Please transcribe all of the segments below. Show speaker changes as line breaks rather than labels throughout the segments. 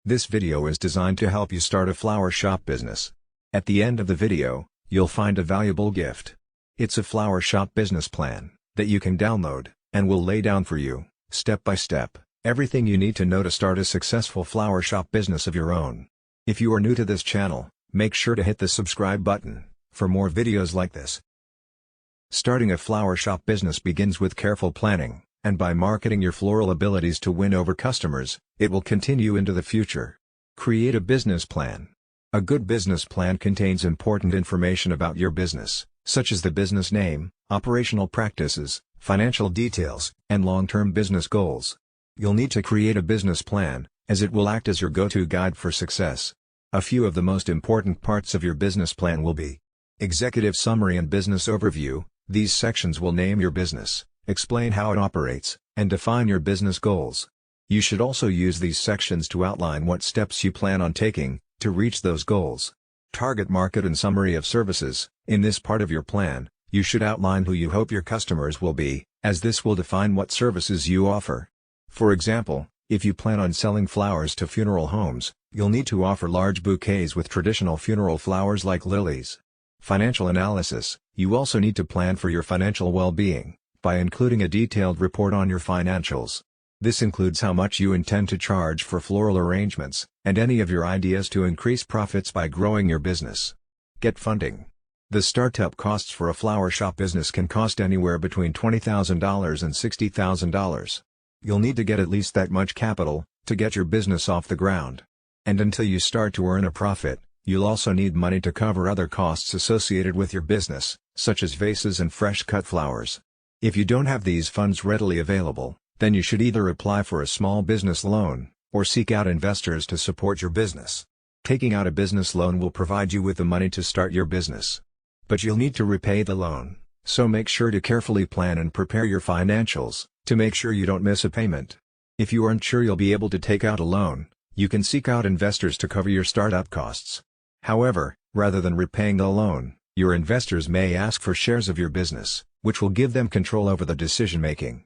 This video is designed to help you start a flower shop business. At the end of the video, you'll find a valuable gift. It's a flower shop business plan that you can download, and will lay down for you, step by step, everything you need to know to start a successful flower shop business of your own. If you are new to this channel, make sure to hit the subscribe button for more videos like this. Starting a flower shop business begins with careful planning, and by marketing your floral abilities to win over customers, it will continue into the future. Create a business plan. A good business plan contains important information about your business, such as the business name, operational practices, financial details, and long-term business goals. You'll need to create a business plan, as it will act as your go-to guide for success. A few of the most important parts of your business plan will be executive summary and business overview. These sections will name your business, explain how it operates, and define your business goals. You should also use these sections to outline what steps you plan on taking to reach those goals. Target market and summary of services. In this part of your plan, you should outline who you hope your customers will be, as this will define what services you offer. For example, if you plan on selling flowers to funeral homes, you'll need to offer large bouquets with traditional funeral flowers like lilies. Financial analysis. You also need to plan for your financial well-being by including a detailed report on your financials. This includes how much you intend to charge for floral arrangements, and any of your ideas to increase profits by growing your business. Get funding. The startup costs for a flower shop business can cost anywhere between $20,000 and $60,000. You'll need to get at least that much capital to get your business off the ground. And until you start to earn a profit, you'll also need money to cover other costs associated with your business, such as vases and fresh-cut flowers. If you don't have these funds readily available, then you should either apply for a small business loan, or seek out investors to support your business. Taking out a business loan will provide you with the money to start your business. But you'll need to repay the loan, so make sure to carefully plan and prepare your financials to make sure you don't miss a payment. If you aren't sure you'll be able to take out a loan, you can seek out investors to cover your startup costs. However, rather than repaying the loan, your investors may ask for shares of your business, which will give them control over the decision-making.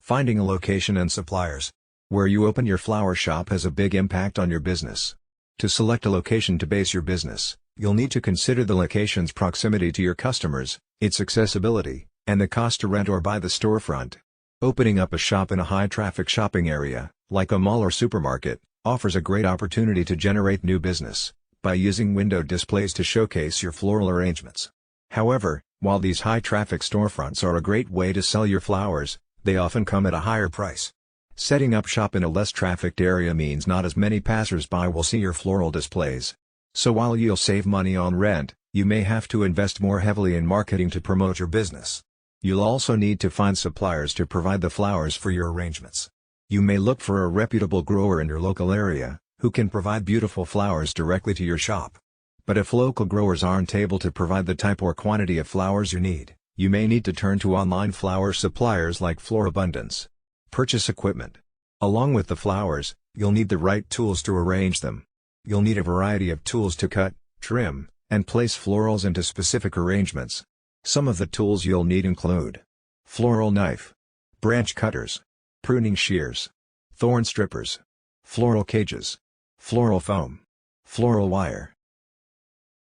Finding a location and suppliers. Where you open your flower shop has a big impact on your business. To select a location to base your business, you'll need to consider the location's proximity to your customers, its accessibility, and the cost to rent or buy the storefront. Opening up a shop in a high-traffic shopping area, like a mall or supermarket, offers a great opportunity to generate new business by using window displays to showcase your floral arrangements. However, while these high-traffic storefronts are a great way to sell your flowers, they often come at a higher price. Setting up shop in a less trafficked area means not as many passers-by will see your floral displays. So while you'll save money on rent, you may have to invest more heavily in marketing to promote your business. You'll also need to find suppliers to provide the flowers for your arrangements. You may look for a reputable grower in your local area, who can provide beautiful flowers directly to your shop. But if local growers aren't able to provide the type or quantity of flowers you need, you may need to turn to online flower suppliers like Florabundance. Purchase equipment. Along with the flowers, you'll need the right tools to arrange them. You'll need a variety of tools to cut, trim, and place florals into specific arrangements. Some of the tools you'll need include floral knife, branch cutters, pruning shears, thorn strippers, floral cages, floral foam, floral wire.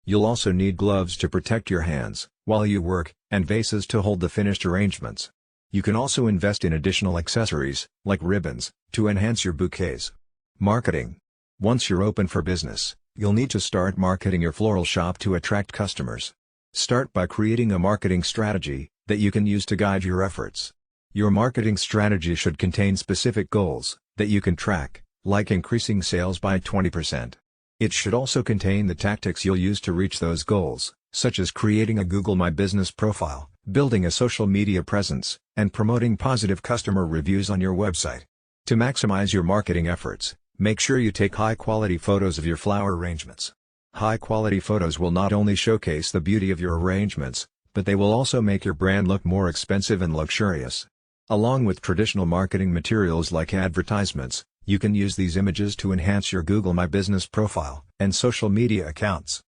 You'll also need gloves to protect your hands while you work, and vases to hold the finished arrangements. You can also invest in additional accessories, like ribbons, to enhance your bouquets. Marketing. Once you're open for business, you'll need to start marketing your floral shop to attract customers. Start by creating a marketing strategy that you can use to guide your efforts. Your marketing strategy should contain specific goals that you can track, like increasing sales by 20%. It should also contain the tactics you'll use to reach those goals, such as creating a Google My Business profile, building a social media presence, and promoting positive customer reviews on your website. To maximize your marketing efforts, make sure you take high-quality photos of your flower arrangements. High-quality photos will not only showcase the beauty of your arrangements, but they will also make your brand look more expensive and luxurious. Along with traditional marketing materials like advertisements, you can use these images to enhance your Google My Business profile and social media accounts.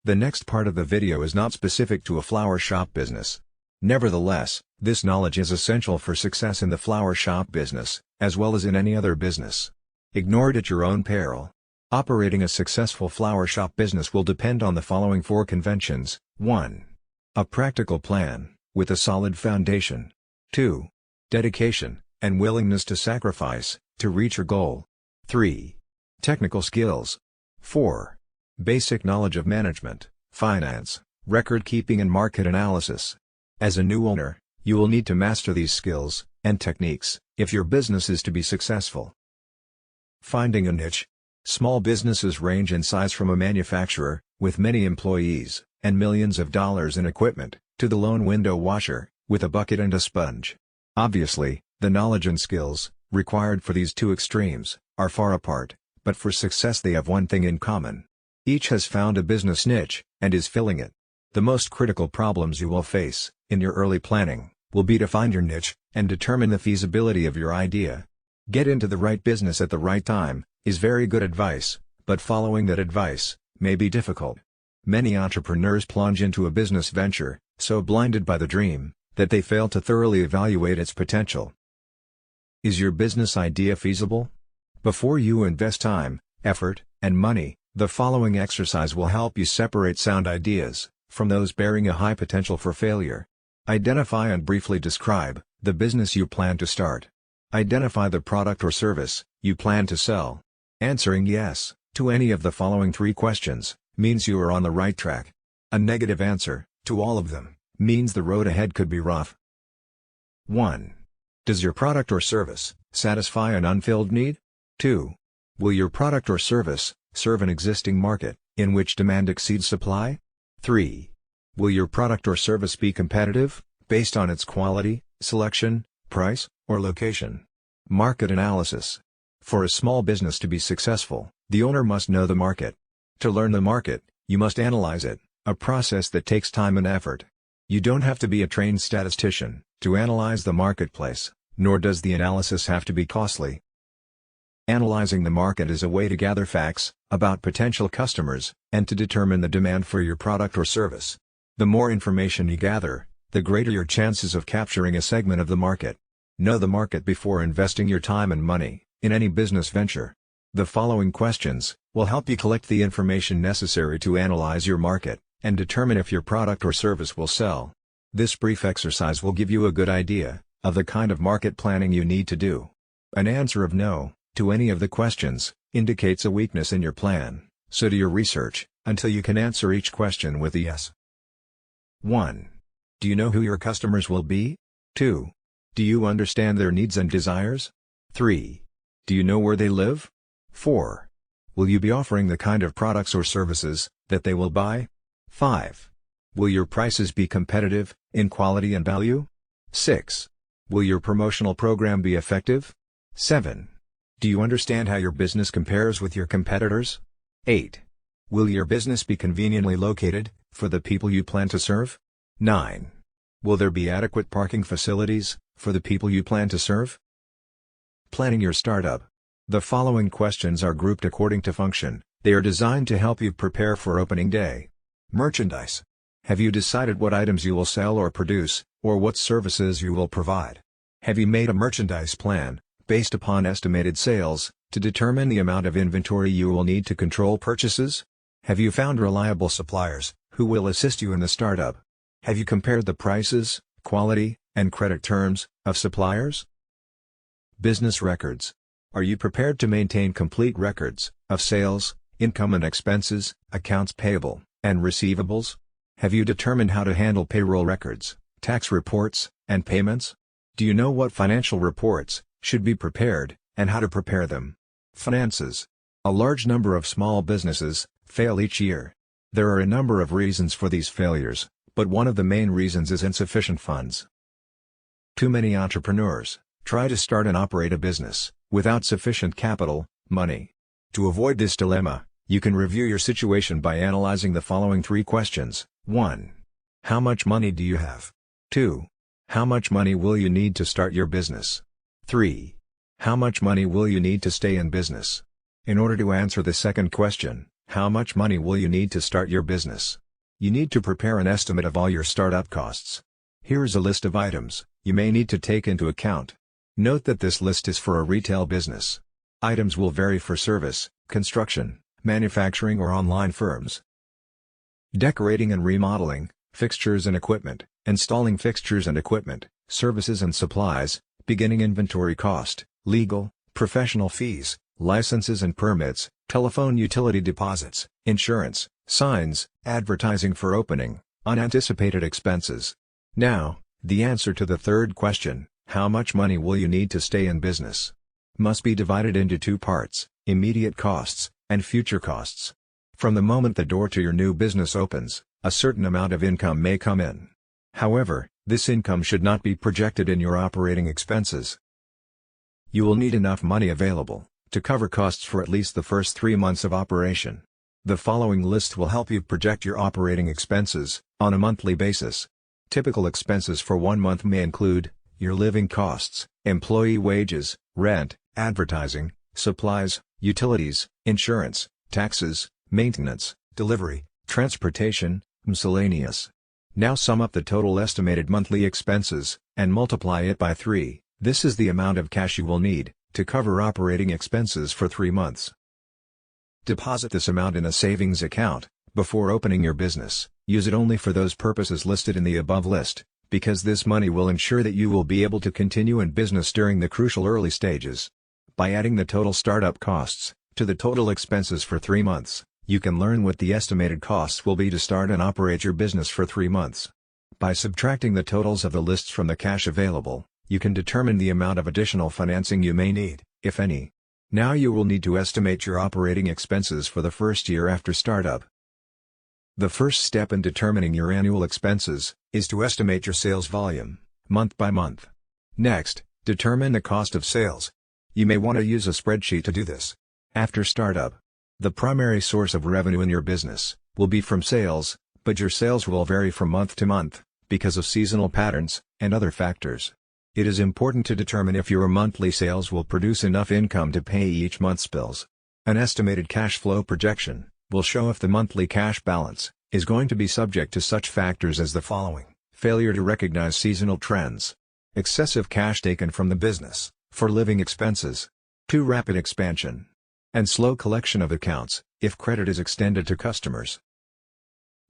The next part of the video is not specific to a flower shop business. Nevertheless, this knowledge is essential for success in the flower shop business, as well as in any other business. Ignore it at your own peril. Operating a successful flower shop business will depend on the following 4 conventions. 1. A practical plan, with a solid foundation. 2. Dedication, and willingness to sacrifice, to reach your goal. 3. Technical skills. 4. Basic knowledge of management, finance, record keeping and market analysis. As a new owner, you will need to master these skills and techniques if your business is to be successful. Finding a niche. Small businesses range in size from a manufacturer, with many employees, and millions of dollars in equipment, to the lone window washer, with a bucket and a sponge. Obviously, the knowledge and skills, required for these two extremes, are far apart, but for success they have one thing in common. Each has found a business niche, and is filling it. The most critical problems you will face, in your early planning, will be to find your niche, and determine the feasibility of your idea. Get into the right business at the right time, is very good advice, but following that advice may be difficult. Many entrepreneurs plunge into a business venture, so blinded by the dream, that they fail to thoroughly evaluate its potential. Is your business idea feasible? Before you invest time, effort, and money, the following exercise will help you separate sound ideas from those bearing a high potential for failure. Identify and briefly describe the business you plan to start. Identify the product or service you plan to sell. Answering yes to any of the following 3 questions means you are on the right track. A negative answer to all of them means the road ahead could be rough. 1. Does your product or service satisfy an unfilled need? 2. Will your product or service serve an existing market in which demand exceeds supply? 3. Will your product or service be competitive based on its quality, selection, price, or location? Market analysis. For a small business to be successful, the owner must know the market. To learn the market, you must analyze it, a process that takes time and effort. You don't have to be a trained statistician to analyze the marketplace, nor does the analysis have to be costly. Analyzing the market is a way to gather facts about potential customers, and to determine the demand for your product or service. The more information you gather, the greater your chances of capturing a segment of the market. Know the market before investing your time and money in any business venture. The following questions will help you collect the information necessary to analyze your market, and determine if your product or service will sell. This brief exercise will give you a good idea of the kind of market planning you need to do. An answer of no to any of the questions indicates a weakness in your plan, so do your research until you can answer each question with a yes. 1. Do you know who your customers will be? 2. Do you understand their needs and desires? 3. Do you know where they live? 4. Will you be offering the kind of products or services that they will buy? 5. Will your prices be competitive in quality and value? 6. Will your promotional program be effective? 7. Do you understand how your business compares with your competitors? 8. Will your business be conveniently located for the people you plan to serve? 9. Will there be adequate parking facilities for the people you plan to serve? Planning your startup. The following questions are grouped according to function. They are designed to help you prepare for opening day. Merchandise. Have you decided what items you will sell or produce, or what services you will provide? Have you made a merchandise plan, based upon estimated sales, to determine the amount of inventory you will need to control purchases? Have you found reliable suppliers, who will assist you in the startup? Have you compared the prices, quality, and credit terms of suppliers? Business records. Are you prepared to maintain complete records of sales, income and expenses, accounts payable, and receivables? Have you determined how to handle payroll records, tax reports, and payments? Do you know what financial reports should be prepared, and how to prepare them? Finances. A large number of small businesses fail each year. There are a number of reasons for these failures, but one of the main reasons is insufficient funds. Too many entrepreneurs try to start and operate a business without sufficient capital, money. To avoid this dilemma, you can review your situation by analyzing the following 3 questions. 1. How much money do you have? 2. How much money will you need to start your business? 3. How much money will you need to stay in business? In order to answer the second question, how much money will you need to start your business? You need to prepare an estimate of all your startup costs. Here is a list of items you may need to take into account. Note that this list is for a retail business. Items will vary for service, construction, manufacturing or online firms. Decorating and remodeling, fixtures and equipment, installing fixtures and equipment, services and supplies, beginning inventory cost, legal, professional fees, licenses and permits, telephone utility deposits, insurance, signs, advertising for opening, unanticipated expenses. Now, the answer to the third question, how much money will you need to stay in business? Must be divided into two parts, immediate costs, and future costs. From the moment the door to your new business opens, a certain amount of income may come in. However, this income should not be projected in your operating expenses. You will need enough money available to cover costs for at least the first 3 months of operation. The following list will help you project your operating expenses on a monthly basis. Typical expenses for 1 month may include your living costs, employee wages, rent, advertising, supplies, utilities, insurance, taxes, maintenance, delivery, transportation, miscellaneous. Now sum up the total estimated monthly expenses, and multiply it by 3. This is the amount of cash you will need to cover operating expenses for 3 months. Deposit this amount in a savings account before opening your business. Use it only for those purposes listed in the above list, because this money will ensure that you will be able to continue in business during the crucial early stages. By adding the total startup costs to the total expenses for 3 months, you can learn what the estimated costs will be to start and operate your business for 3 months. By subtracting the totals of the lists from the cash available, you can determine the amount of additional financing you may need, if any. Now you will need to estimate your operating expenses for the first year after startup. The first step in determining your annual expenses is to estimate your sales volume, month by month. Next, determine the cost of sales. You may want to use a spreadsheet to do this. After startup, the primary source of revenue in your business will be from sales, but your sales will vary from month to month because of seasonal patterns and other factors. It is important to determine if your monthly sales will produce enough income to pay each month's bills. An estimated cash flow projection will show if the monthly cash balance is going to be subject to such factors as the following: failure to recognize seasonal trends, excessive cash taken from the business for living expenses, too rapid expansion, and slow collection of accounts if credit is extended to customers.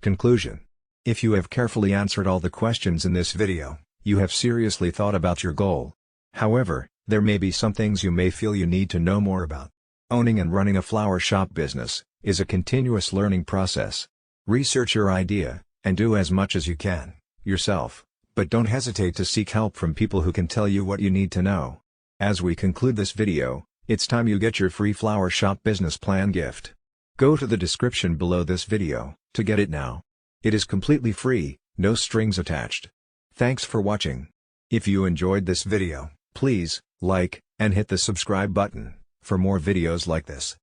Conclusion: if you have carefully answered all the questions in this video, you have seriously thought about your goal. However, there may be some things you may feel you need to know more about. Owning and running a flower shop business is a continuous learning process. Research your idea, and do as much as you can yourself, but don't hesitate to seek help from people who can tell you what you need to know. As we conclude this video, it's time you get your free flower shop business plan gift. Go to the description below this video to get it now. It is completely free, no strings attached. Thanks for watching. If you enjoyed this video, please like and hit the subscribe button for more videos like this.